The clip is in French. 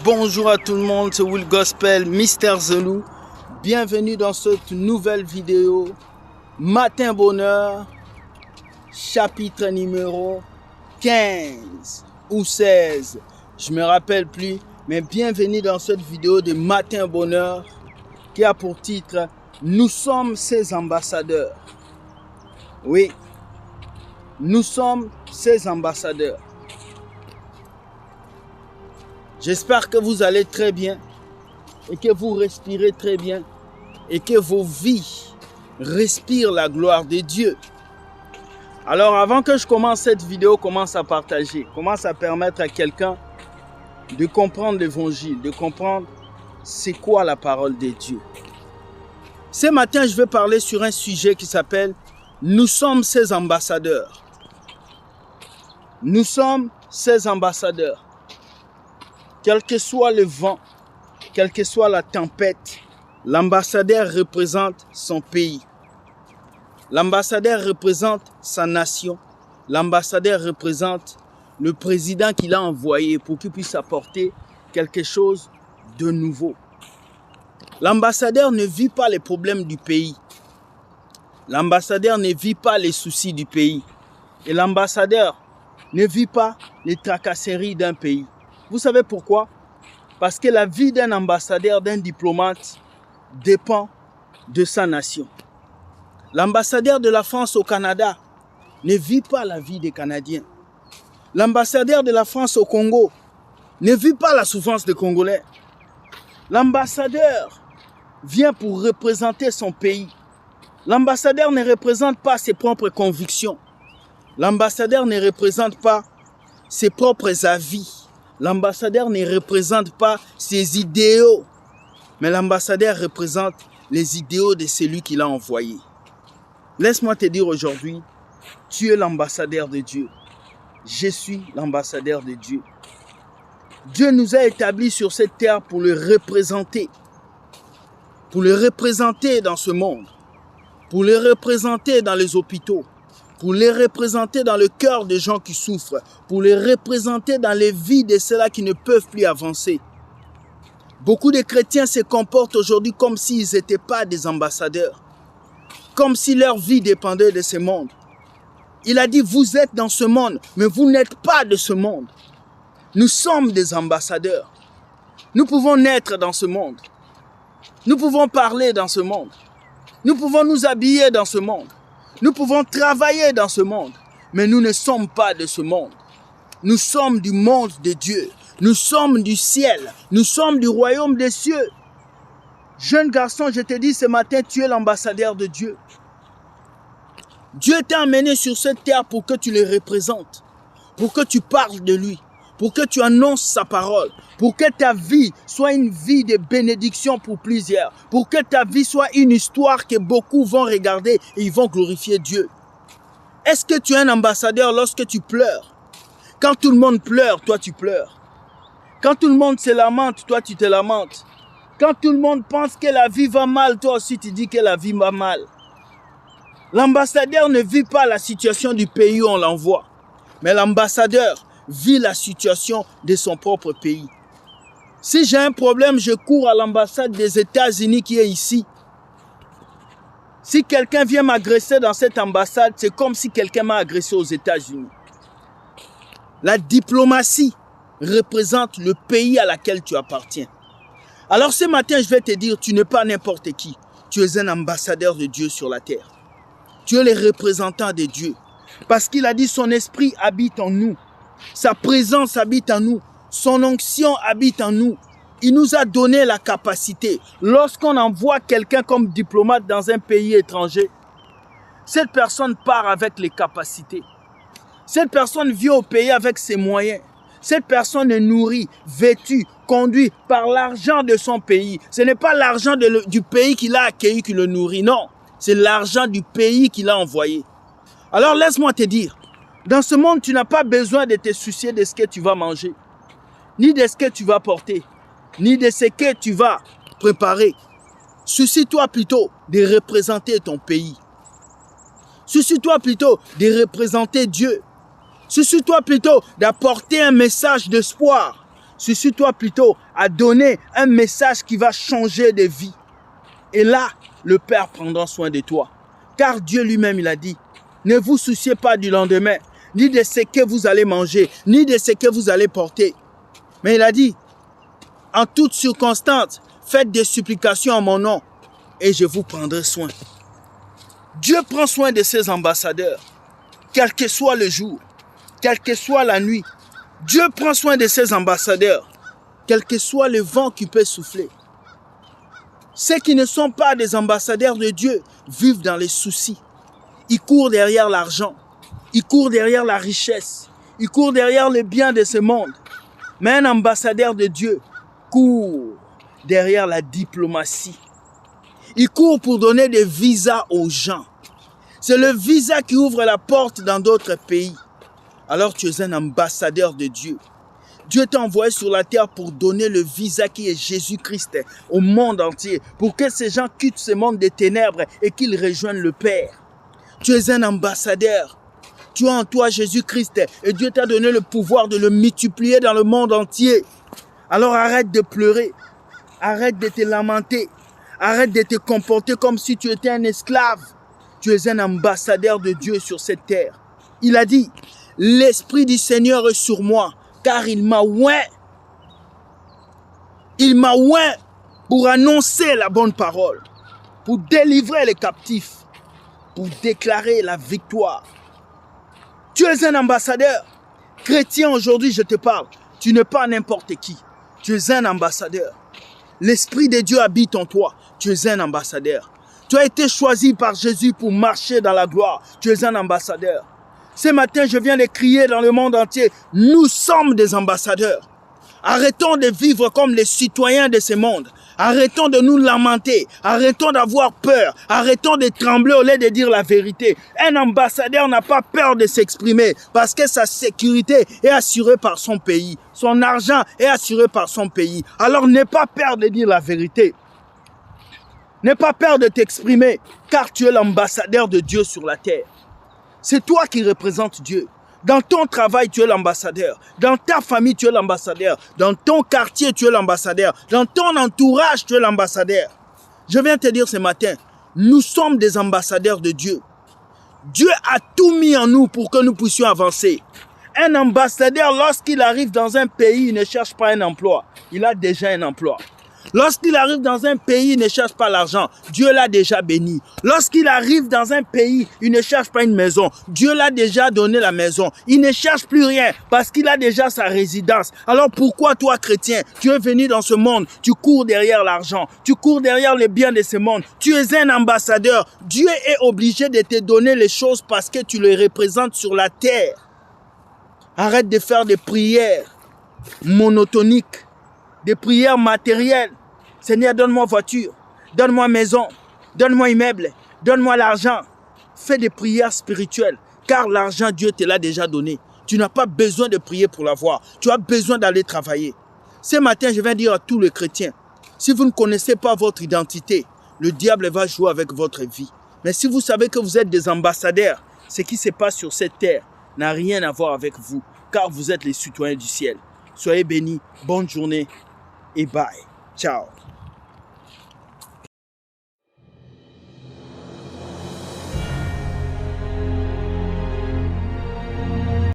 Bonjour à tout le monde, c'est Will Gospel, Mister Zelou. Bienvenue dans cette nouvelle vidéo. Matin Bonheur, chapitre numéro 15 ou 16. Je me rappelle plus, mais bienvenue dans cette vidéo de Matin Bonheur qui a pour titre « Nous sommes ses ambassadeurs ». Oui, nous sommes ses ambassadeurs. J'espère que vous allez très bien et que vous respirez très bien et que vos vies respirent la gloire de Dieu. Alors avant que je commence cette vidéo, commence à partager, commence à permettre à quelqu'un de comprendre l'évangile, de comprendre c'est quoi la parole de Dieu. Ce matin, je vais parler sur un sujet qui s'appelle « Nous sommes ses ambassadeurs ». Nous sommes ses ambassadeurs. Quel que soit le vent, quelle que soit la tempête, l'ambassadeur représente son pays. L'ambassadeur représente sa nation. L'ambassadeur représente le président qu'il a envoyé pour qu'il puisse apporter quelque chose de nouveau. L'ambassadeur ne vit pas les problèmes du pays. L'ambassadeur ne vit pas les soucis du pays. Et l'ambassadeur ne vit pas les tracasseries d'un pays. Vous savez pourquoi? Parce que la vie d'un ambassadeur, d'un diplomate, dépend de sa nation. L'ambassadeur de la France au Canada ne vit pas la vie des Canadiens. L'ambassadeur de la France au Congo ne vit pas la souffrance des Congolais. L'ambassadeur vient pour représenter son pays. L'ambassadeur ne représente pas ses propres convictions. L'ambassadeur ne représente pas ses propres avis. L'ambassadeur ne représente pas ses idéaux, mais l'ambassadeur représente les idéaux de celui qui l'a envoyé. Laisse-moi te dire aujourd'hui, tu es l'ambassadeur de Dieu. Je suis l'ambassadeur de Dieu. Dieu nous a établis sur cette terre pour le représenter. Pour le représenter dans ce monde. Pour le représenter dans les hôpitaux. Pour les représenter dans le cœur des gens qui souffrent, pour les représenter dans les vies de ceux-là qui ne peuvent plus avancer. Beaucoup de chrétiens se comportent aujourd'hui comme s'ils n'étaient pas des ambassadeurs, comme si leur vie dépendait de ce monde. Il a dit, vous êtes dans ce monde, mais vous n'êtes pas de ce monde. Nous sommes des ambassadeurs. Nous pouvons naître dans ce monde. Nous pouvons parler dans ce monde. Nous pouvons nous habiller dans ce monde. Nous pouvons travailler dans ce monde, mais nous ne sommes pas de ce monde. Nous sommes du monde de Dieu. Nous sommes du ciel. Nous sommes du royaume des cieux. Jeune garçon, je te dis ce matin, tu es l'ambassadeur de Dieu. Dieu t'a amené sur cette terre pour que tu le représentes, pour que tu parles de lui, pour que tu annonces sa parole, pour que ta vie soit une vie de bénédiction pour plusieurs, pour que ta vie soit une histoire que beaucoup vont regarder et ils vont glorifier Dieu. Est-ce que tu es un ambassadeur lorsque tu pleures? Quand tout le monde pleure, toi tu pleures. Quand tout le monde se lamente, toi tu te lamentes. Quand tout le monde pense que la vie va mal, toi aussi tu dis que la vie va mal. L'ambassadeur ne vit pas la situation du pays où on l'envoie, mais l'ambassadeur vit la situation de son propre pays. Si j'ai un problème, je cours à l'ambassade des États-Unis qui est ici. Si quelqu'un vient m'agresser dans cette ambassade, c'est comme si quelqu'un m'a agressé aux États-Unis. La diplomatie représente le pays à laquelle tu appartiens. Alors ce matin, je vais te dire, tu n'es pas n'importe qui. Tu es un ambassadeur de Dieu sur la terre. Tu es le représentant de Dieu. Parce qu'il a dit, son esprit habite en nous. Sa présence habite en nous. Son onction habite en nous. Il nous a donné la capacité. Lorsqu'on envoie quelqu'un comme diplomate dans un pays étranger, cette personne part avec les capacités. Cette personne vient au pays avec ses moyens. Cette personne est nourrie, vêtue, conduite par l'argent de son pays. Ce n'est pas l'argent du pays qu'il a accueilli qui le nourrit, non. C'est l'argent du pays qu'il a envoyé. Alors laisse-moi te dire, dans ce monde, tu n'as pas besoin de te soucier de ce que tu vas manger, ni de ce que tu vas porter, ni de ce que tu vas préparer. Soucie-toi plutôt de représenter ton pays. Soucie-toi plutôt de représenter Dieu. Soucie-toi plutôt d'apporter un message d'espoir. Soucie-toi plutôt à donner un message qui va changer de vie. Et là, le Père prendra soin de toi. Car Dieu lui-même, il a dit, ne vous souciez pas du lendemain, ni de ce que vous allez manger, ni de ce que vous allez porter. Mais il a dit, en toutes circonstances, faites des supplications en mon nom et je vous prendrai soin. Dieu prend soin de ses ambassadeurs, quel que soit le jour, quelle que soit la nuit. Dieu prend soin de ses ambassadeurs, quel que soit le vent qui peut souffler. Ceux qui ne sont pas des ambassadeurs de Dieu vivent dans les soucis. Ils courent derrière l'argent, ils courent derrière la richesse, ils courent derrière le bien de ce monde. Mais un ambassadeur de Dieu court derrière la diplomatie. Il court pour donner des visas aux gens. C'est le visa qui ouvre la porte dans d'autres pays. Alors tu es un ambassadeur de Dieu. Dieu t'a envoyé sur la terre pour donner le visa qui est Jésus-Christ au monde entier. Pour que ces gens quittent ce monde des ténèbres et qu'ils rejoignent le Père. Tu es un ambassadeur. Tu as en toi Jésus-Christ et Dieu t'a donné le pouvoir de le multiplier dans le monde entier. Alors arrête de pleurer. Arrête de te lamenter. Arrête de te comporter comme si tu étais un esclave. Tu es un ambassadeur de Dieu sur cette terre. Il a dit, l'Esprit du Seigneur est sur moi, car il m'a oint. Il m'a oint pour annoncer la bonne parole, pour délivrer les captifs, pour déclarer la victoire. Tu es un ambassadeur. Chrétien, aujourd'hui, je te parle. Tu n'es pas n'importe qui. Tu es un ambassadeur. L'Esprit de Dieu habite en toi. Tu es un ambassadeur. Tu as été choisi par Jésus pour marcher dans la gloire. Tu es un ambassadeur. Ce matin, je viens de crier dans le monde entier. Nous sommes des ambassadeurs. Arrêtons de vivre comme les citoyens de ce monde. Arrêtons de nous lamenter. Arrêtons d'avoir peur. Arrêtons de trembler au lieu de dire la vérité. Un ambassadeur n'a pas peur de s'exprimer parce que sa sécurité est assurée par son pays. Son argent est assuré par son pays. Alors n'aie pas peur de dire la vérité. N'aie pas peur de t'exprimer car tu es l'ambassadeur de Dieu sur la terre. C'est toi qui représentes Dieu. Dans ton travail, tu es l'ambassadeur. Dans ta famille, tu es l'ambassadeur. Dans ton quartier, tu es l'ambassadeur. Dans ton entourage, tu es l'ambassadeur. Je viens te dire ce matin, nous sommes des ambassadeurs de Dieu. Dieu a tout mis en nous pour que nous puissions avancer. Un ambassadeur, lorsqu'il arrive dans un pays, il ne cherche pas un emploi. Il a déjà un emploi. Lorsqu'il arrive dans un pays, il ne cherche pas l'argent. Dieu l'a déjà béni. Lorsqu'il arrive dans un pays, il ne cherche pas une maison. Dieu l'a déjà donné la maison. Il ne cherche plus rien parce qu'il a déjà sa résidence. Alors pourquoi toi, chrétien, tu es venu dans ce monde, tu cours derrière l'argent, tu cours derrière les biens de ce monde. Tu es un ambassadeur. Dieu est obligé de te donner les choses parce que tu les représentes sur la terre. Arrête de faire des prières monotoniques. Des prières matérielles. Seigneur, donne-moi voiture, donne-moi maison, donne-moi immeuble, donne-moi l'argent. Fais des prières spirituelles, car l'argent, Dieu te l'a déjà donné. Tu n'as pas besoin de prier pour l'avoir. Tu as besoin d'aller travailler. Ce matin, je viens dire à tous les chrétiens, si vous ne connaissez pas votre identité, le diable va jouer avec votre vie. Mais si vous savez que vous êtes des ambassadeurs, ce qui se passe sur cette terre n'a rien à voir avec vous, car vous êtes les citoyens du ciel. Soyez bénis, bonne journée. Et bye. Ciao.